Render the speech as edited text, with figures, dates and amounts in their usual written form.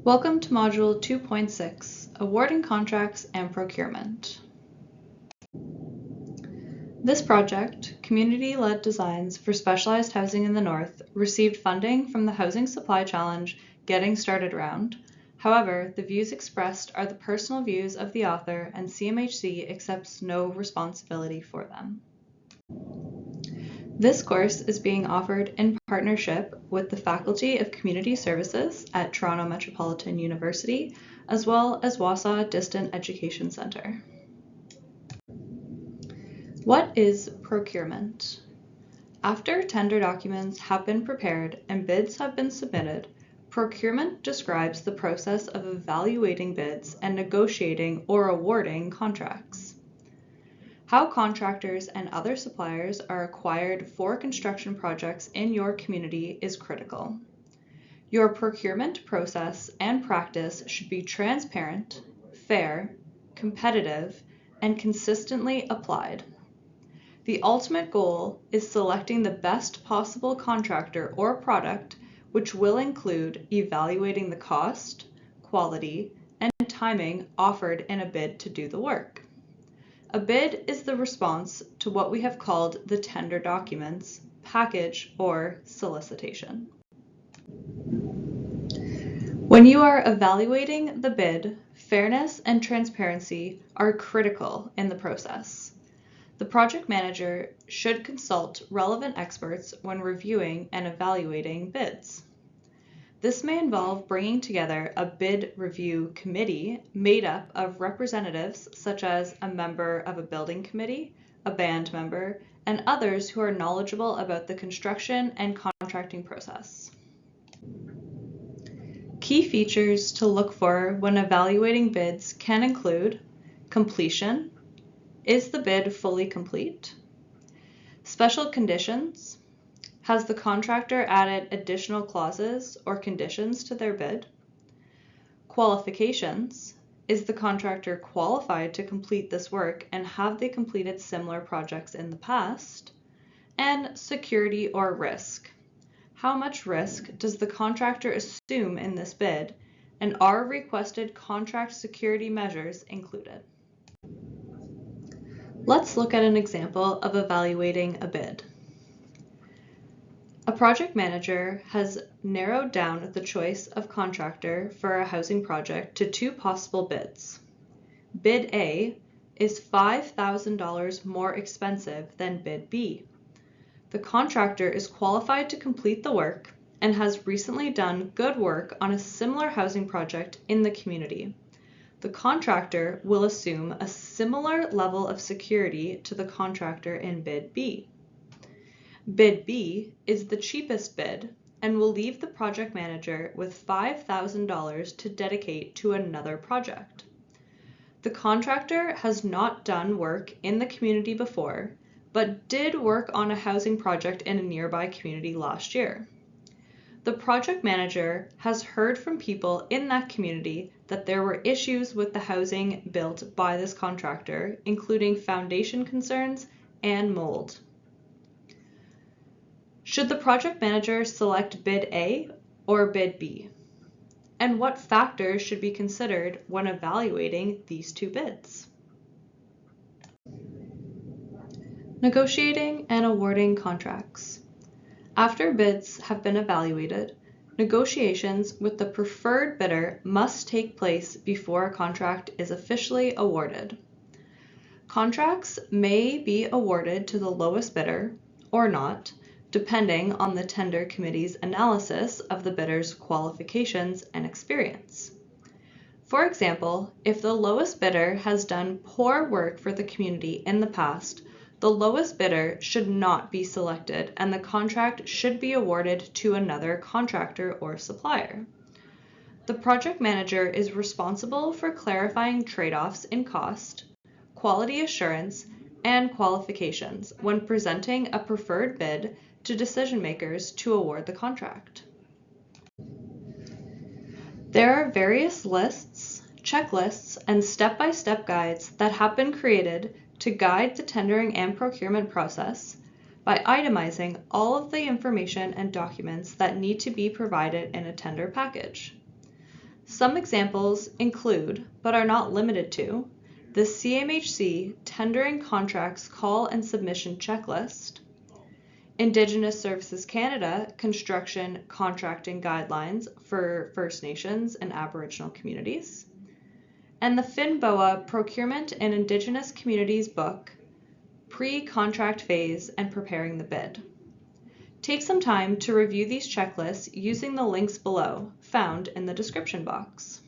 Welcome to Module 2.6, Awarding Contracts and Procurement. This project, Community-Led Designs for Specialized Housing in the North, received funding from the Housing Supply Challenge Getting Started Round. However, the views expressed are the personal views of the author, and CMHC accepts no responsibility for them. This course is being offered in partnership with the Faculty of Community Services at Toronto Metropolitan University, as well as Wausau Distant Education Centre. What is procurement? After tender documents have been prepared and bids have been submitted, procurement describes the process of evaluating bids and negotiating or awarding contracts. How contractors and other suppliers are acquired for construction projects in your community is critical. Your procurement process and practice should be transparent, fair, competitive, and consistently applied. The ultimate goal is selecting the best possible contractor or product, which will include evaluating the cost, quality, and timing offered in a bid to do the work. A bid is the response to what we have called the tender documents, package, or solicitation. When you are evaluating the bid, fairness and transparency are critical in the process. The project manager should consult relevant experts when reviewing and evaluating bids. This may involve bringing together a bid review committee made up of representatives such as a member of a building committee, a band member, and others who are knowledgeable about the construction and contracting process. Key features to look for when evaluating bids can include completion. Is the bid fully complete? Special conditions. Has the contractor added additional clauses or conditions to their bid? Qualifications. Is the contractor qualified to complete this work and have they completed similar projects in the past? And security or risk. How much risk does the contractor assume in this bid, and are requested contract security measures included? Let's look at an example of evaluating a bid. A project manager has narrowed down the choice of contractor for a housing project to two possible bids. Bid A is $5,000 more expensive than bid B. The contractor is qualified to complete the work and has recently done good work on a similar housing project in the community. The contractor will assume a similar level of security to the contractor in bid B. Bid B is the cheapest bid and will leave the project manager with $5,000 to dedicate to another project. The contractor has not done work in the community before, but did work on a housing project in a nearby community last year. The project manager has heard from people in that community that there were issues with the housing built by this contractor, including foundation concerns and mold. Should the project manager select bid A or bid B? And what factors should be considered when evaluating these two bids? Negotiating and awarding contracts. After bids have been evaluated, negotiations with the preferred bidder must take place before a contract is officially awarded. Contracts may be awarded to the lowest bidder or not, depending on the tender committee's analysis of the bidder's qualifications and experience. For example, if the lowest bidder has done poor work for the community in the past, the lowest bidder should not be selected and the contract should be awarded to another contractor or supplier. The project manager is responsible for clarifying trade-offs in cost, quality assurance, and qualifications when presenting a preferred bid to decision makers to award the contract. There are various lists, checklists, and step-by-step guides that have been created to guide the tendering and procurement process by itemizing all of the information and documents that need to be provided in a tender package. Some examples include, but are not limited to, the CMHC Tendering Contracts Call and Submission Checklist, Indigenous Services Canada Construction Contracting Guidelines for First Nations and Aboriginal communities, and the FINBOA Procurement and Indigenous Communities book, Pre-Contract Phase and Preparing the Bid. Take some time to review these checklists using the links below, found in the description box.